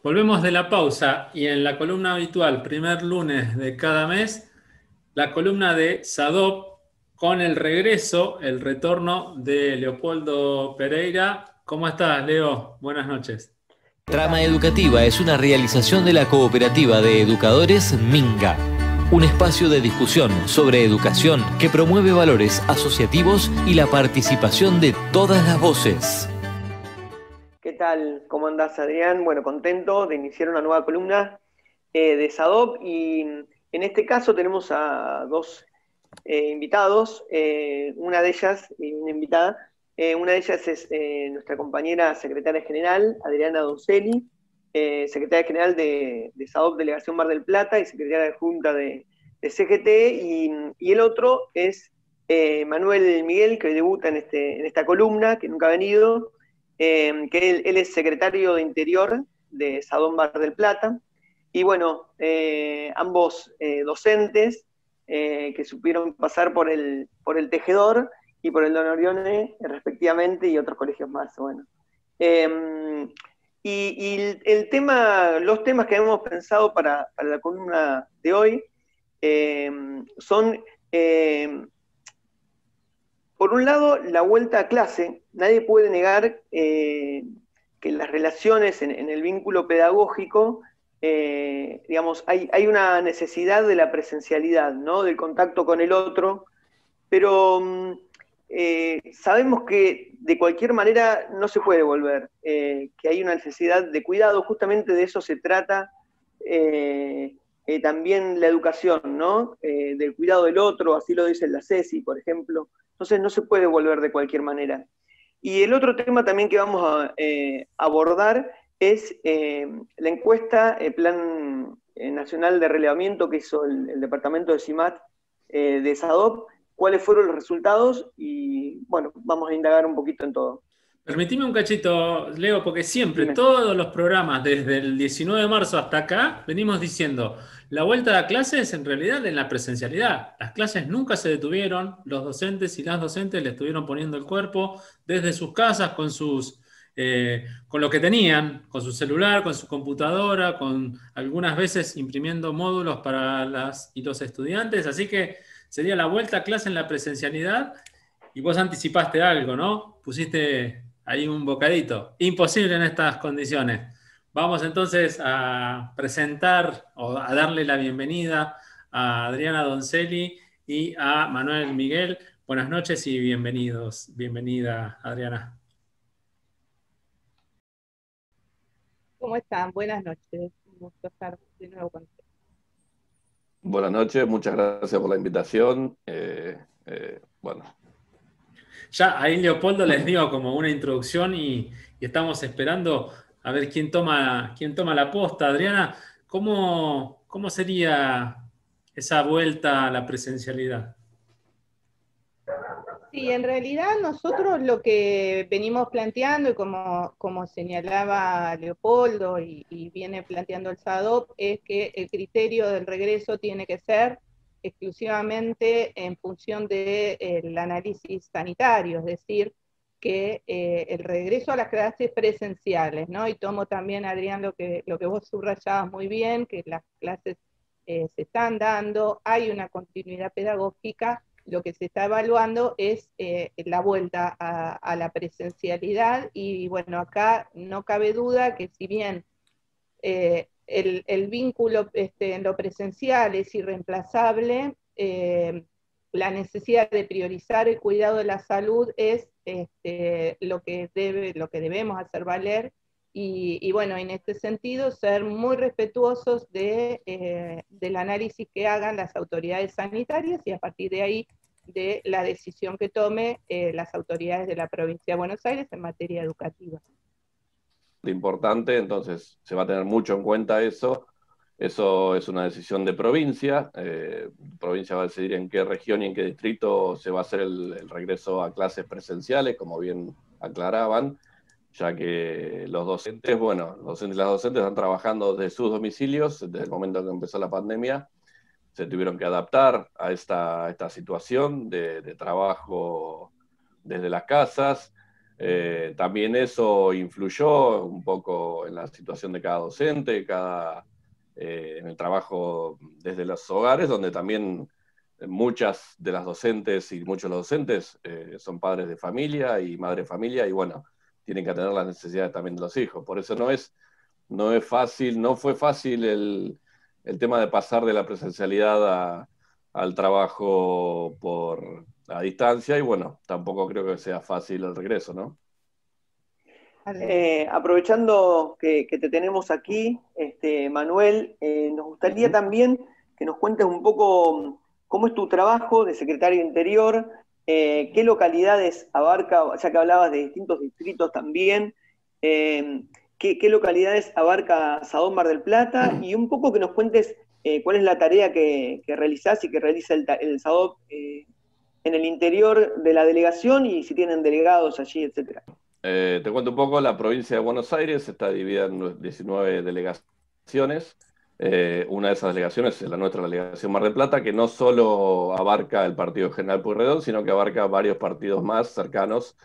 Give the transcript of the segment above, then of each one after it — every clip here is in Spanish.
Volvemos de la pausa y en la columna habitual, primer lunes de cada mes, la columna de SADOP con el regreso, el retorno de Leopoldo Pereira. ¿Cómo estás, Leo? Buenas noches. Trama Educativa es una realización de la Cooperativa de Educadores Minga, un espacio de discusión sobre educación que promueve valores asociativos y la participación de todas las voces. ¿Qué tal? ¿Cómo andás, Adrián? Bueno, contento de iniciar una nueva columna de SADOP y en este caso tenemos a dos invitados, una de ellas, una invitada, una de ellas es nuestra compañera secretaria general, Adriana Doncelli, secretaria general de SADOP Delegación Mar del Plata y secretaria adjunta de CGT, y el otro es Manuel Miguel, que debuta en esta columna, que nunca ha venido, que él es secretario de Interior de SADOP Mar del Plata, y bueno, ambos docentes que supieron pasar por el Tejedor y por el Don Orione, respectivamente, y otros colegios más. Bueno. El tema, los temas que hemos pensado para la columna de hoy son, por un lado, la vuelta a clase. Nadie puede negar que las relaciones en el vínculo pedagógico, digamos, hay una necesidad de la presencialidad, ¿no? Del contacto con el otro, pero sabemos que de cualquier manera no se puede volver, que hay una necesidad de cuidado. Justamente de eso se trata también la educación, ¿no? Del cuidado del otro, así lo dice la CESI, por ejemplo. Entonces no se puede volver de cualquier manera. Y el otro tema también que vamos a abordar es la encuesta, el Plan Nacional de Relevamiento que hizo el departamento de CIMAT de SADOP, cuáles fueron los resultados y, bueno, vamos a indagar un poquito en todo. Permitime un cachito, Leo, porque siempre, Dime. todos los programas, desde el 19 de marzo hasta acá, venimos diciendo, la vuelta a clases en realidad en la presencialidad. Las clases nunca se detuvieron, los docentes y las docentes le estuvieron poniendo el cuerpo desde sus casas con lo que tenían, con su celular, con su computadora, con algunas veces imprimiendo módulos para las y los estudiantes. Así que sería la vuelta a clase en la presencialidad. Y vos anticipaste algo, ¿no? Pusiste ahí un bocadito. Imposible en estas condiciones. Vamos entonces a presentar o a darle la bienvenida a Adriana Doncelli y a Manuel Miguel. Buenas noches y bienvenidos. Bienvenida, Adriana. ¿Cómo están? Buenas noches. Un gusto estar de nuevo con ustedes. Buenas noches, muchas gracias por la invitación. Bueno, Ya ahí Leopoldo les dio como una introducción y estamos esperando a ver quién toma la posta. Adriana, ¿cómo sería esa vuelta a la presencialidad? Sí, en realidad nosotros lo que venimos planteando, y como señalaba Leopoldo y viene planteando el SADOP, es que el criterio del regreso tiene que ser exclusivamente en función del análisis sanitario, es decir, que el regreso a las clases presenciales, ¿no? Y tomo también, Adrián, lo que vos subrayabas muy bien, que las clases se están dando, hay una continuidad pedagógica. Lo que se está evaluando es la vuelta a la presencialidad, y bueno, acá no cabe duda que si bien el vínculo en lo presencial es irreemplazable, la necesidad de priorizar el cuidado de la salud es lo que debemos hacer valer, y bueno, en este sentido, ser muy respetuosos del análisis que hagan las autoridades sanitarias, y a partir de ahí de la decisión que tome las autoridades de la provincia de Buenos Aires en materia educativa. importante, entonces se va a tener mucho en cuenta eso. Eso es una decisión de provincia. Provincia va a decidir en qué región y en qué distrito se va a hacer el regreso a clases presenciales, como bien aclaraban, ya que los docentes, bueno, los docentes y las docentes están trabajando desde sus domicilios desde el momento que empezó la pandemia. Se tuvieron que adaptar a esta situación de trabajo desde las casas. También eso influyó un poco en la situación de cada docente, en el trabajo desde los hogares, donde también muchas de las docentes y muchos de los docentes son padres de familia y madres de familia, y bueno, tienen que atender las necesidades también de los hijos. Por eso no es fácil, no fue fácil el tema de pasar de la presencialidad al trabajo a distancia, y bueno, tampoco creo que sea fácil el regreso, ¿no? Aprovechando que te tenemos aquí, Manuel, nos gustaría también que nos cuentes un poco cómo es tu trabajo de secretario de Interior, qué localidades abarca, ya que hablabas de distintos distritos también, qué localidades abarca Sadop Mar del Plata, y un poco que nos cuentes cuál es la tarea que realizás y que realiza el Sadop en el interior de la delegación, y si tienen delegados allí, etcétera. Te cuento un poco, la provincia de Buenos Aires está dividida en 19 delegaciones. Una de esas delegaciones es la nuestra, la delegación Mar del Plata, que no solo abarca el partido General Pueyrredón, sino que abarca varios partidos más cercanos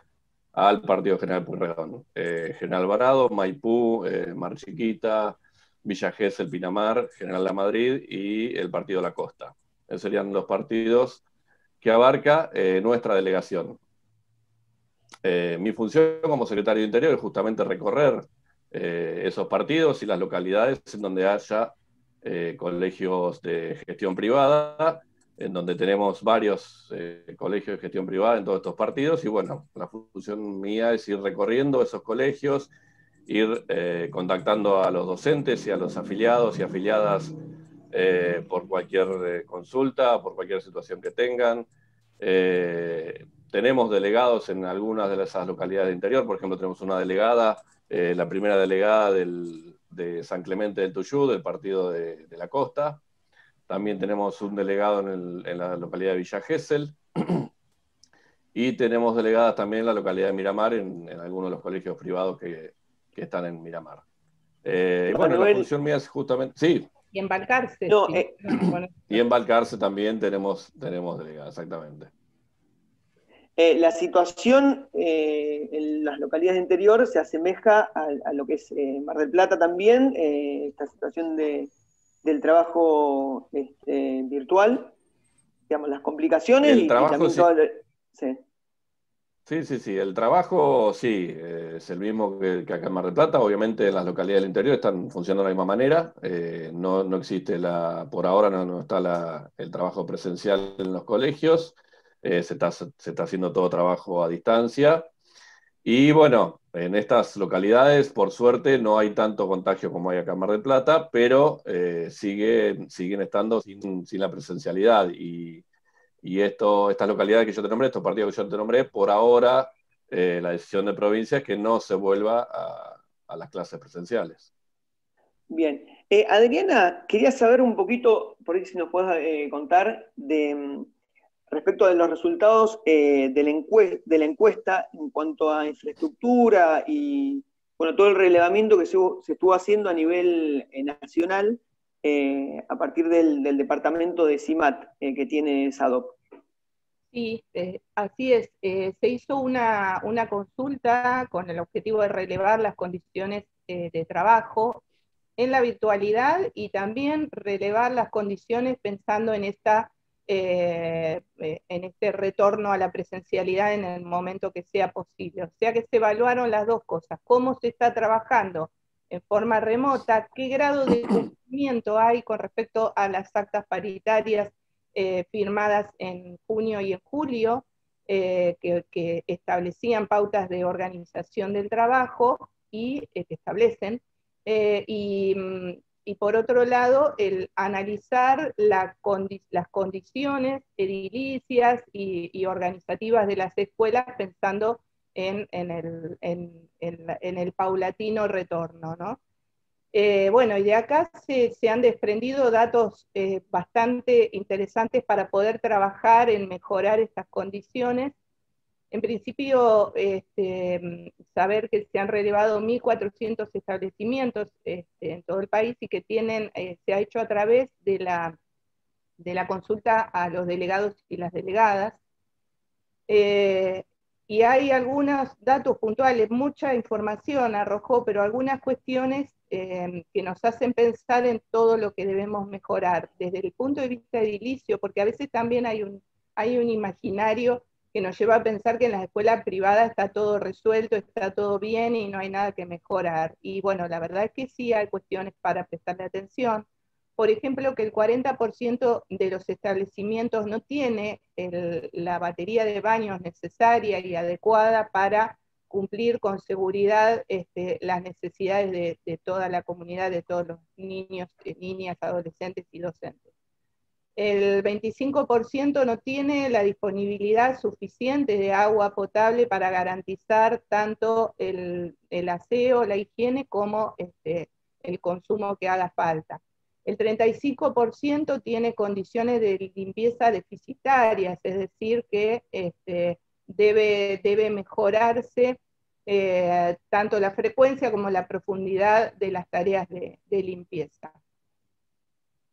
al partido General Pueyrredón. General Alvarado, Maipú, Mar Chiquita, Villa Gesell, Pinamar, General La Madrid y el partido La Costa. Esos serían los partidos que abarca nuestra delegación. Mi función como secretario de Interior es justamente recorrer esos partidos y las localidades en donde haya colegios de gestión privada, en donde tenemos varios colegios de gestión privada en todos estos partidos, y bueno, la función mía es ir recorriendo esos colegios, ir contactando a los docentes y a los afiliados y afiliadas por cualquier consulta, por cualquier situación que tengan. Tenemos delegados en algunas de esas localidades de interior. Por ejemplo, tenemos una delegada, la primera delegada de San Clemente del Tuyú, del partido de La Costa. También tenemos un delegado en la localidad de Villa Gesell. Y tenemos delegadas también en la localidad de Miramar, en algunos de los colegios privados que están en Miramar. Bueno, la función mía es justamente... Sí. Y en Balcarce. No, sí. Y en Balcarce también tenemos delegadas, exactamente. La situación en las localidades de interior se asemeja a lo que es Mar del Plata también, esta situación del trabajo virtual, digamos, las complicaciones y también sí. todo Sí, el trabajo sí, es el mismo que acá en Mar del Plata. Obviamente en las localidades del interior están funcionando de la misma manera. No existe por ahora no está el trabajo presencial en los colegios. Se está haciendo todo trabajo a distancia. Y bueno, en estas localidades, por suerte, no hay tanto contagio como hay acá en Mar del Plata, pero siguen estando sin la presencialidad. Y estas localidades que yo te nombré, estos partidos que yo te nombré, por ahora la decisión de provincia es que no se vuelva a las clases presenciales. Bien. Adriana, quería saber un poquito, por ahí si nos puedes contar, respecto de los resultados de la encuesta en cuanto a infraestructura y bueno, todo el relevamiento que se estuvo haciendo a nivel nacional a partir del departamento de CIMAT que tiene Sadop. Sí, así es. Se hizo una consulta con el objetivo de relevar las condiciones de trabajo en la virtualidad y también relevar las condiciones pensando en este retorno a la presencialidad en el momento que sea posible. O sea que se evaluaron las dos cosas: cómo se está trabajando en forma remota, qué grado de cumplimiento hay con respecto a las actas paritarias firmadas en junio y en julio, que establecían pautas de organización del trabajo y que establecen, y por otro lado, el analizar las condiciones edilicias y organizativas de las escuelas pensando en el paulatino retorno, ¿no? Bueno, y de acá se han desprendido datos bastante interesantes para poder trabajar en mejorar estas condiciones. En principio, saber que se han relevado 1.400 establecimientos en todo el país y que se ha hecho a través de la consulta a los delegados y las delegadas. Y hay algunos datos puntuales, mucha información arrojó, pero algunas cuestiones que nos hacen pensar en todo lo que debemos mejorar, desde el punto de vista edilicio, porque a veces también hay un imaginario que nos lleva a pensar que en las escuelas privadas está todo resuelto, está todo bien y no hay nada que mejorar. Y bueno, la verdad es que sí hay cuestiones para prestarle atención. Por ejemplo, que el 40% de los establecimientos no tiene la batería de baños necesaria y adecuada para cumplir con seguridad las necesidades de toda la comunidad, de todos los niños, niñas, adolescentes y docentes. El 25% no tiene la disponibilidad suficiente de agua potable para garantizar tanto el aseo, la higiene, como el consumo que haga falta. El 35% tiene condiciones de limpieza deficitarias, es decir, que debe mejorarse tanto la frecuencia como la profundidad de las tareas de limpieza.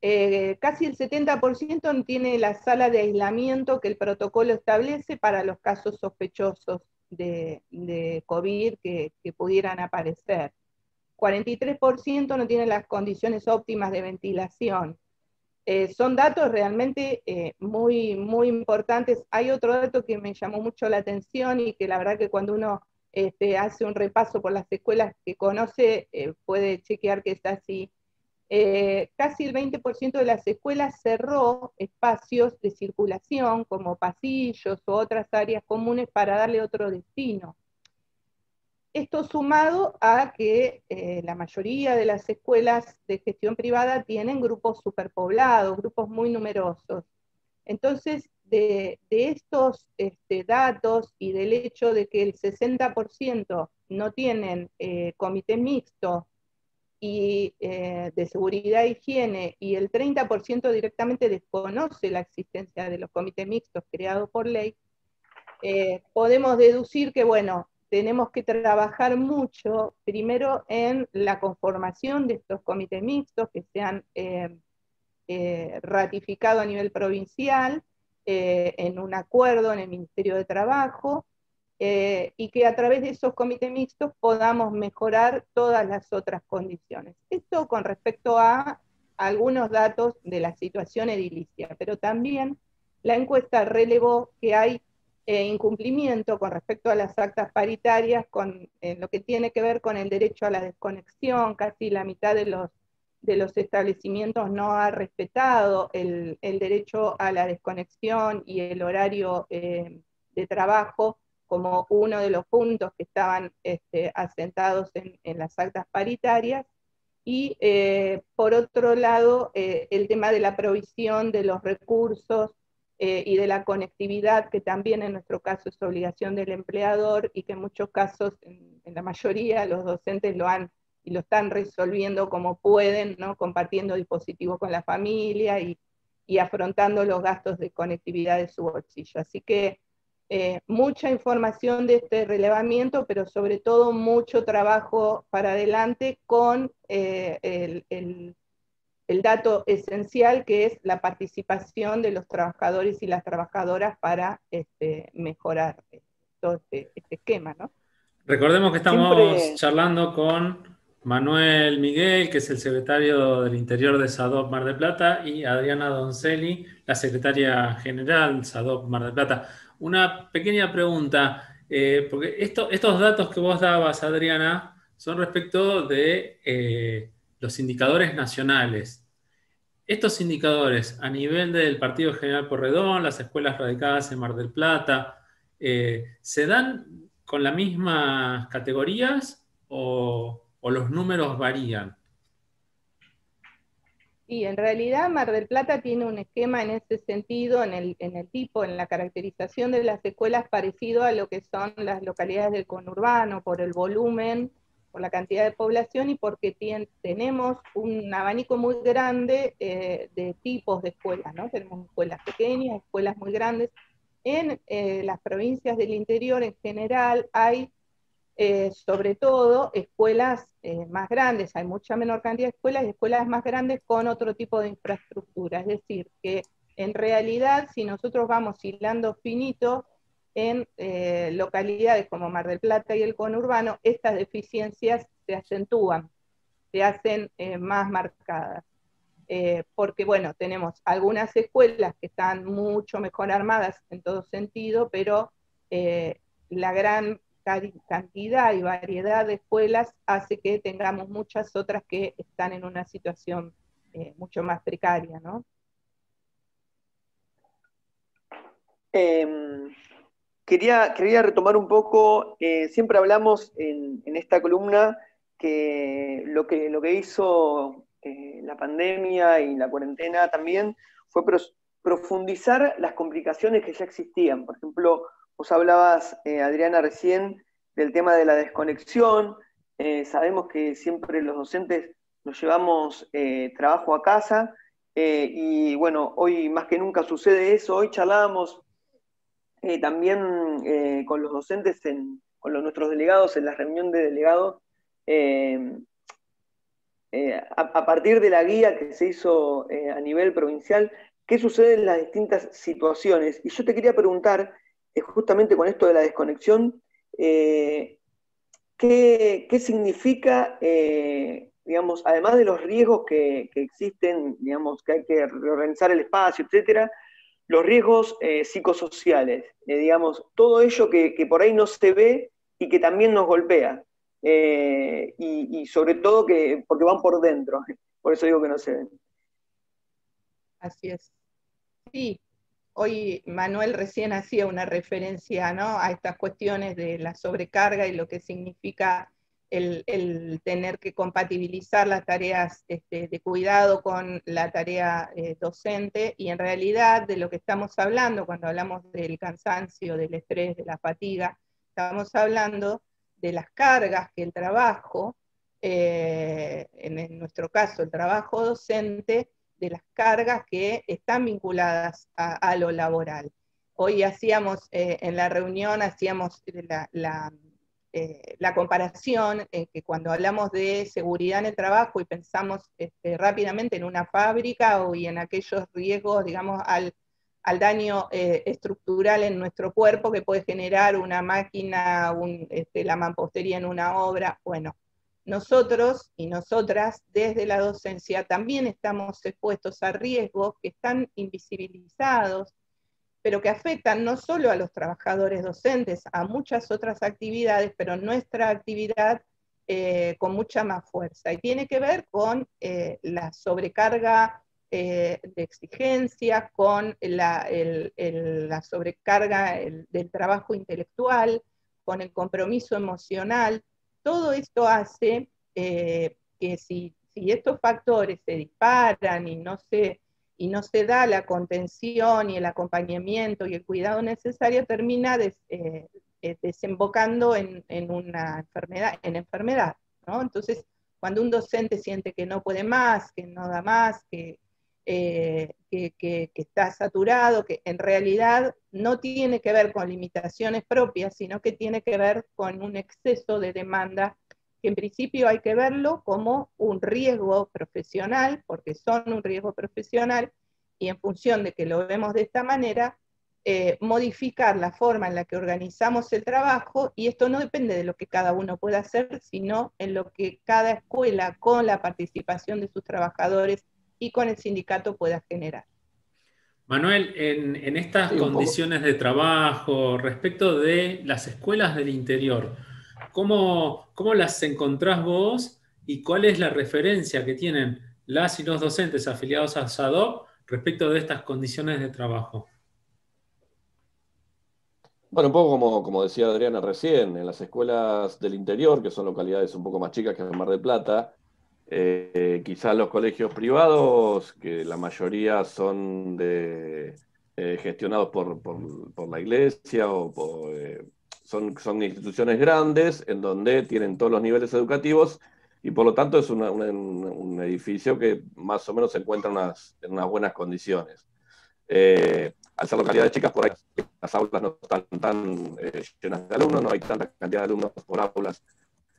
Casi el 70% no tiene la sala de aislamiento que el protocolo establece para los casos sospechosos de COVID que pudieran aparecer. 43% no tiene las condiciones óptimas de ventilación. Son datos realmente muy, muy importantes. Hay otro dato que me llamó mucho la atención y que la verdad que cuando uno hace un repaso por las escuelas que conoce, puede chequear que es así. Casi el 20% de las escuelas cerró espacios de circulación como pasillos o otras áreas comunes para darle otro destino. Esto sumado a que la mayoría de las escuelas de gestión privada tienen grupos superpoblados, grupos muy numerosos. Entonces, de estos datos y del hecho de que el 60% no tienen comité mixto y de seguridad e higiene, y el 30% directamente desconoce la existencia de los comités mixtos creados por ley, podemos deducir que, bueno, tenemos que trabajar mucho, primero en la conformación de estos comités mixtos que se han ratificado a nivel provincial, en un acuerdo en el Ministerio de Trabajo, y que a través de esos comités mixtos podamos mejorar todas las otras condiciones. Esto con respecto a algunos datos de la situación edilicia, pero también la encuesta relevó que hay incumplimiento con respecto a las actas paritarias, en lo que tiene que ver con el derecho a la desconexión. Casi la mitad de los establecimientos no ha respetado el derecho a la desconexión y el horario de trabajo como uno de los puntos que estaban asentados en las actas paritarias. Y por otro lado, el tema de la provisión de los recursos y de la conectividad, que también en nuestro caso es obligación del empleador, y que en muchos casos, en la mayoría, los docentes lo están resolviendo como pueden, ¿no? Compartiendo dispositivos con la familia y afrontando los gastos de conectividad de su bolsillo. Así que mucha información de este relevamiento, pero sobre todo mucho trabajo para adelante con el dato esencial, que es la participación de los trabajadores y las trabajadoras para mejorar todo este esquema, ¿no? Recordemos que estamos Siempre, charlando con Manuel Miguel, que es el secretario del Interior de SADOP Mar del Plata, y Adriana Donzelli, la secretaria general SADOP Mar del Plata. Una pequeña pregunta, porque estos datos que vos dabas, Adriana, son respecto de los indicadores nacionales. Estos indicadores a nivel del Partido General Porredón, las escuelas radicadas en Mar del Plata, ¿se dan con las mismas categorías o los números varían? Y en realidad Mar del Plata tiene un esquema en ese sentido, en el tipo, en la caracterización de las escuelas, parecido a lo que son las localidades del conurbano, por el volumen, por la cantidad de población y porque tenemos un abanico muy grande de tipos de escuelas, ¿no? Tenemos escuelas pequeñas, escuelas muy grandes. En las provincias del interior en general hay sobre todo escuelas más grandes, hay mucha menor cantidad de escuelas y escuelas más grandes con otro tipo de infraestructura. Es decir, que en realidad, si nosotros vamos hilando finito, en localidades como Mar del Plata y el conurbano, estas deficiencias se acentúan, se hacen más marcadas. Porque bueno, tenemos algunas escuelas que están mucho mejor armadas en todo sentido, pero la gran cantidad y variedad de escuelas hace que tengamos muchas otras que están en una situación mucho más precaria, ¿no? Quería retomar un poco, siempre hablamos en esta columna que lo que hizo la pandemia y la cuarentena también fue profundizar las complicaciones que ya existían. Por ejemplo, vos hablabas, Adriana, recién del tema de la desconexión. Sabemos que siempre los docentes nos llevamos trabajo a casa, y bueno, hoy más que nunca sucede eso. Hoy charlábamos también con los docentes, nuestros delegados, en la reunión de delegados, a partir de la guía que se hizo a nivel provincial, qué sucede en las distintas situaciones. Y yo te quería preguntar, justamente con esto de la desconexión, ¿qué significa, digamos, además de los riesgos que existen, digamos, que hay que reorganizar el espacio, etcétera, los riesgos psicosociales, digamos, todo ello que por ahí no se ve y que también nos golpea, y sobre todo porque van por dentro, por eso digo que no se ven. Así es. Sí, hoy Manuel recién hacía una referencia, ¿no?, a estas cuestiones de la sobrecarga y lo que significa el tener que compatibilizar las tareas de cuidado con la tarea docente, y en realidad de lo que estamos hablando cuando hablamos del cansancio, del estrés, de la fatiga, estamos hablando de las cargas que el trabajo, en nuestro caso el trabajo docente, de las cargas que están vinculadas a lo laboral. Hoy hacíamos, en la reunión, hacíamos la comparación, que cuando hablamos de seguridad en el trabajo y pensamos rápidamente en una fábrica y en aquellos riesgos, digamos, al daño estructural en nuestro cuerpo que puede generar una máquina, la mampostería en una obra. Bueno, nosotros y nosotras desde la docencia también estamos expuestos a riesgos que están invisibilizados, pero que afectan no solo a los trabajadores docentes, a muchas otras actividades, pero nuestra actividad con mucha más fuerza. Y tiene que ver con la sobrecarga de exigencias, con la sobrecarga del trabajo intelectual, con el compromiso emocional. Todo esto hace que si estos factores se disparan y no se da la contención y el acompañamiento y el cuidado necesario, termina desembocando en una enfermedad, ¿no? Entonces, cuando un docente siente que no puede más, que no da más, que está saturado, que en realidad no tiene que ver con limitaciones propias, sino que tiene que ver con un exceso de demanda, que en principio hay que verlo como un riesgo profesional, porque son un riesgo profesional, y en función de que lo vemos de esta manera, modificar la forma en la que organizamos el trabajo, y esto no depende de lo que cada uno pueda hacer, sino en lo que cada escuela, con la participación de sus trabajadores y con el sindicato, pueda generar. Manuel, en estas condiciones de trabajo, respecto de las escuelas del interior, ¿cómo las encontrás vos y cuál es la referencia que tienen las y los docentes afiliados a SADOC respecto de estas condiciones de trabajo? Bueno, un poco como decía Adriana recién, en las escuelas del interior, que son localidades un poco más chicas que Mar del Plata, quizás los colegios privados, que la mayoría son gestionados por la iglesia son instituciones grandes en donde tienen todos los niveles educativos, y por lo tanto es un edificio que más o menos se encuentra en unas buenas condiciones. Al ser localidades chicas, por ahí las aulas no están tan llenas de alumnos, no hay tanta cantidad de alumnos por aulas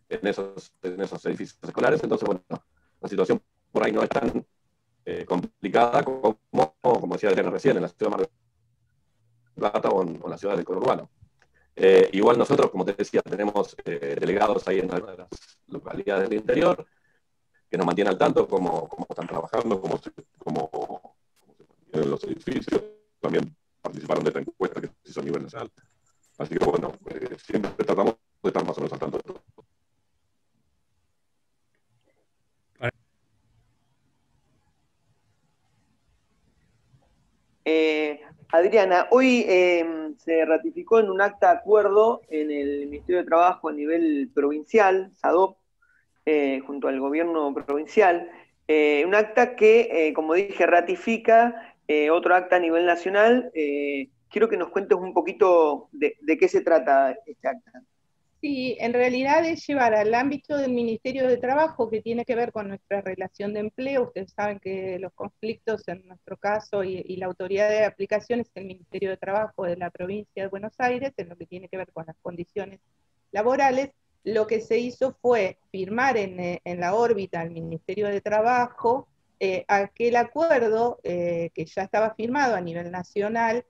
en esos edificios escolares. Entonces, bueno, la situación por ahí no es tan complicada como decía Adriana recién, en la ciudad de Mar del Plata o en la ciudad del conurbano. Igual nosotros, como te decía, tenemos delegados ahí en algunas de las localidades del interior que nos mantienen al tanto cómo están trabajando, cómo se mantienen los edificios. También participaron de esta encuesta que se hizo a nivel nacional. Así que bueno, siempre tratamos de estar más o menos al tanto de todo. Adriana, hoy se ratificó en un acta de acuerdo en el Ministerio de Trabajo a nivel provincial, SADOP, junto al gobierno provincial, un acta que, como dije, ratifica otro acta a nivel nacional. Quiero que nos cuentes un poquito de qué se trata este acta. Sí, en realidad es llevar al ámbito del Ministerio de Trabajo, que tiene que ver con nuestra relación de empleo. Ustedes saben que los conflictos, en nuestro caso, y la autoridad de aplicación es el Ministerio de Trabajo de la provincia de Buenos Aires, en lo que tiene que ver con las condiciones laborales. Lo que se hizo fue firmar en la órbita al Ministerio de Trabajo aquel acuerdo que ya estaba firmado a nivel nacional.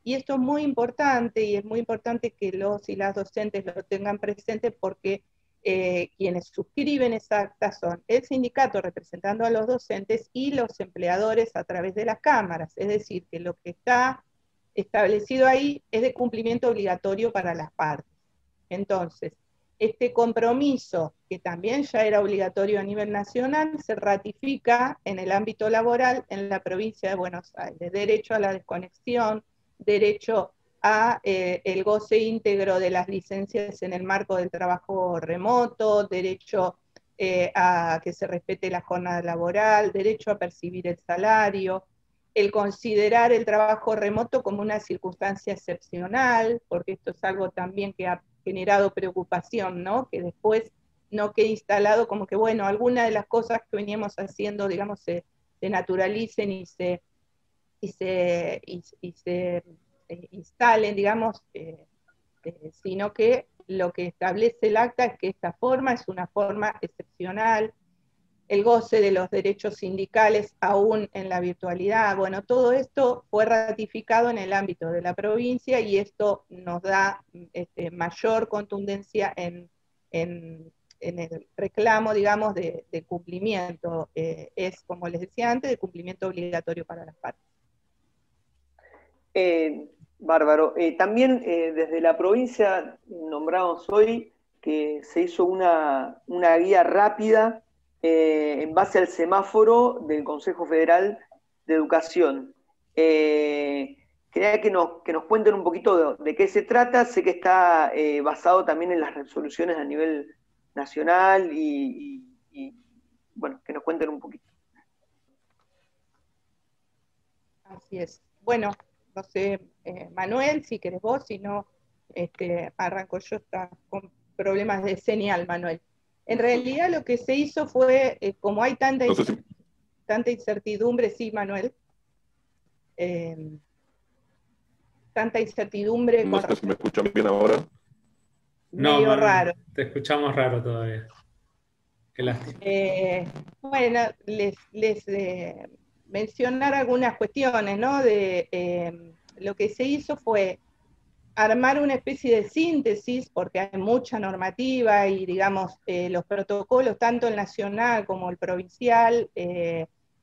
Y esto es muy importante, y es muy importante que los y las docentes lo tengan presente, porque quienes suscriben esa acta son el sindicato representando a los docentes y los empleadores a través de las cámaras. Es decir, que lo que está establecido ahí es de cumplimiento obligatorio para las partes. Entonces, este compromiso, que también ya era obligatorio a nivel nacional, se ratifica en el ámbito laboral en la provincia de Buenos Aires. Derecho a la desconexión, derecho a el goce íntegro de las licencias en el marco del trabajo remoto, derecho a que se respete la jornada laboral, derecho a percibir el salario, el considerar el trabajo remoto como una circunstancia excepcional, porque esto es algo también que ha generado preocupación, ¿no? Que después no quede instalado como que, bueno, alguna de las cosas que veníamos haciendo, digamos, se naturalicen y se instalen, digamos, sino que lo que establece el acta es que esta forma es una forma excepcional, el goce de los derechos sindicales aún en la virtualidad. Bueno, todo esto fue ratificado en el ámbito de la provincia, y esto nos da mayor contundencia en el reclamo, digamos, de cumplimiento. Es, como les decía antes, de cumplimiento obligatorio para las partes. Bárbaro. También desde la provincia nombramos hoy que se hizo una guía rápida en base al semáforo del Consejo Federal de Educación. Quería que nos cuenten un poquito de qué se trata. Sé que está basado también en las resoluciones a nivel nacional y bueno, que nos cuenten un poquito. Así es. Bueno, no sé, Manuel, si querés vos, si no, arranco yo, está con problemas de señal, Manuel. En realidad lo que se hizo fue, como hay tanta incertidumbre, sí, Manuel, tanta incertidumbre. No sé si me escuchan bien ahora. Medio no, raro. Te escuchamos raro todavía. Qué lástima. Bueno, les mencionar algunas cuestiones, ¿no? Lo que se hizo fue armar una especie de síntesis, porque hay mucha normativa y, digamos, los protocolos, tanto el nacional como el provincial,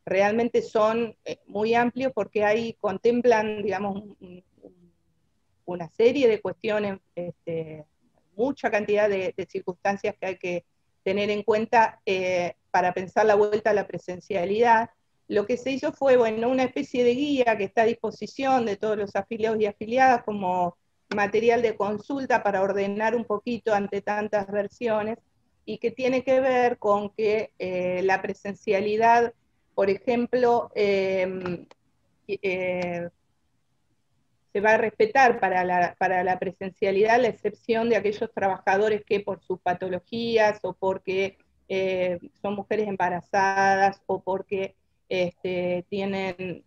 realmente son muy amplios, porque ahí contemplan, digamos, una serie de cuestiones, mucha cantidad de circunstancias que hay que tener en cuenta para pensar la vuelta a la presencialidad. Lo que se hizo fue, bueno, una especie de guía que está a disposición de todos los afiliados y afiliadas como material de consulta para ordenar un poquito ante tantas versiones, y que tiene que ver con que la presencialidad, por ejemplo, se va a respetar para la presencialidad la excepción de aquellos trabajadores que por sus patologías o porque son mujeres embarazadas o porque tienen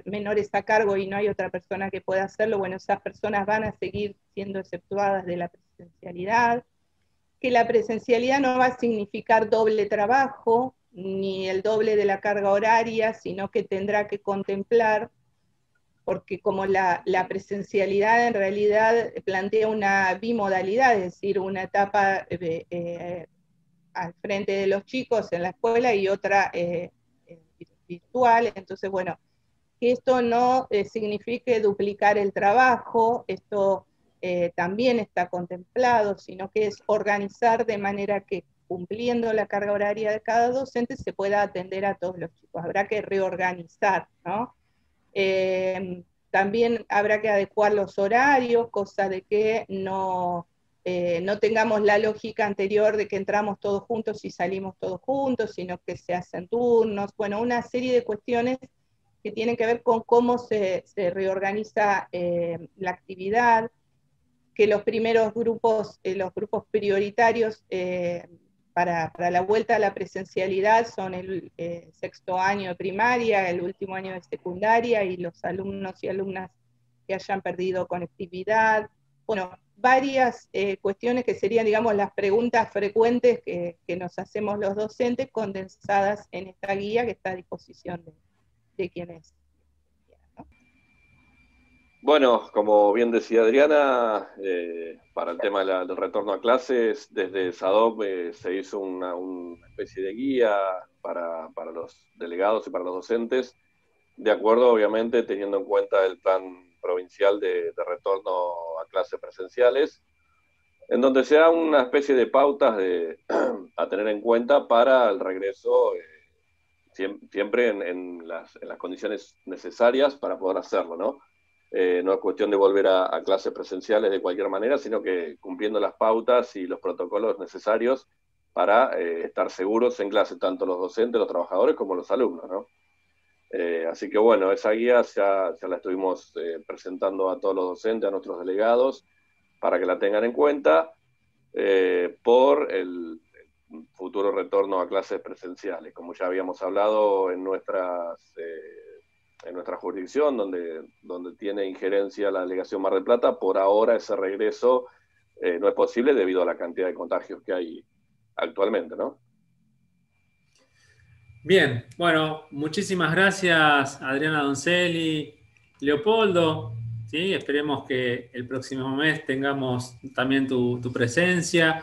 menores a cargo y no hay otra persona que pueda hacerlo. Bueno, esas personas van a seguir siendo exceptuadas de la presencialidad, que la presencialidad no va a significar doble trabajo ni el doble de la carga horaria, sino que tendrá que contemplar porque como la presencialidad en realidad plantea una bimodalidad, es decir, una etapa al frente de los chicos en la escuela y otra virtual, entonces bueno, que esto no signifique duplicar el trabajo, esto también está contemplado, sino que es organizar de manera que cumpliendo la carga horaria de cada docente se pueda atender a todos los chicos, habrá que reorganizar, ¿no? También habrá que adecuar los horarios, cosa de que no tengamos la lógica anterior de que entramos todos juntos y salimos todos juntos, sino que se hacen turnos, bueno, una serie de cuestiones que tienen que ver con cómo se reorganiza la actividad, que los primeros grupos, los grupos prioritarios para la vuelta a la presencialidad son el sexto año de primaria, el último año de secundaria y los alumnos y alumnas que hayan perdido conectividad. Bueno, varias cuestiones que serían, digamos, las preguntas frecuentes que nos hacemos los docentes condensadas en esta guía que está a disposición de quienes quieran, ¿no? Bueno, como bien decía Adriana, para el tema del retorno a clases, desde SADOP se hizo una especie de guía para los delegados y para los docentes, de acuerdo, obviamente, teniendo en cuenta el plan provincial de retorno a clases presenciales, en donde se da una especie de pautas a tener en cuenta para el regreso, siempre en las condiciones necesarias para poder hacerlo, ¿no? No es cuestión de volver a clases presenciales de cualquier manera, sino que cumpliendo las pautas y los protocolos necesarios para estar seguros en clase, tanto los docentes, los trabajadores, como los alumnos, ¿no? Así que bueno, esa guía ya la estuvimos presentando a todos los docentes, a nuestros delegados, para que la tengan en cuenta por el futuro retorno a clases presenciales. Como ya habíamos hablado en nuestra jurisdicción, donde tiene injerencia la Delegación Mar del Plata, por ahora ese regreso no es posible debido a la cantidad de contagios que hay actualmente, ¿no? Bien, bueno, muchísimas gracias Adriana Donzelli, Leopoldo, ¿sí? Esperemos que el próximo mes tengamos también tu presencia.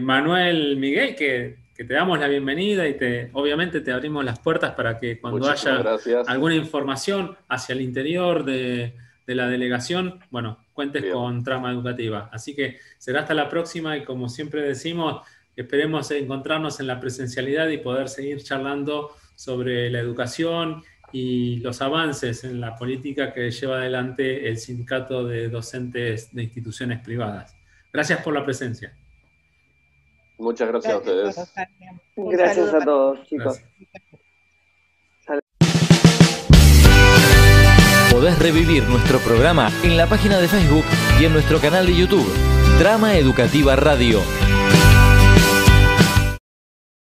Manuel, Miguel, que te damos la bienvenida y obviamente te abrimos las puertas para que cuando haya alguna información hacia el interior de la delegación, bueno, cuentes con Trama Educativa. Así que será hasta la próxima y como siempre decimos, esperemos encontrarnos en la presencialidad y poder seguir charlando sobre la educación y los avances en la política que lleva adelante el Sindicato de Docentes de Instituciones Privadas. Gracias por la presencia. Muchas gracias a ustedes. Gracias a todos, chicos. Podés revivir nuestro programa en la página de Facebook y en nuestro canal de YouTube, Trama Educativa Radio.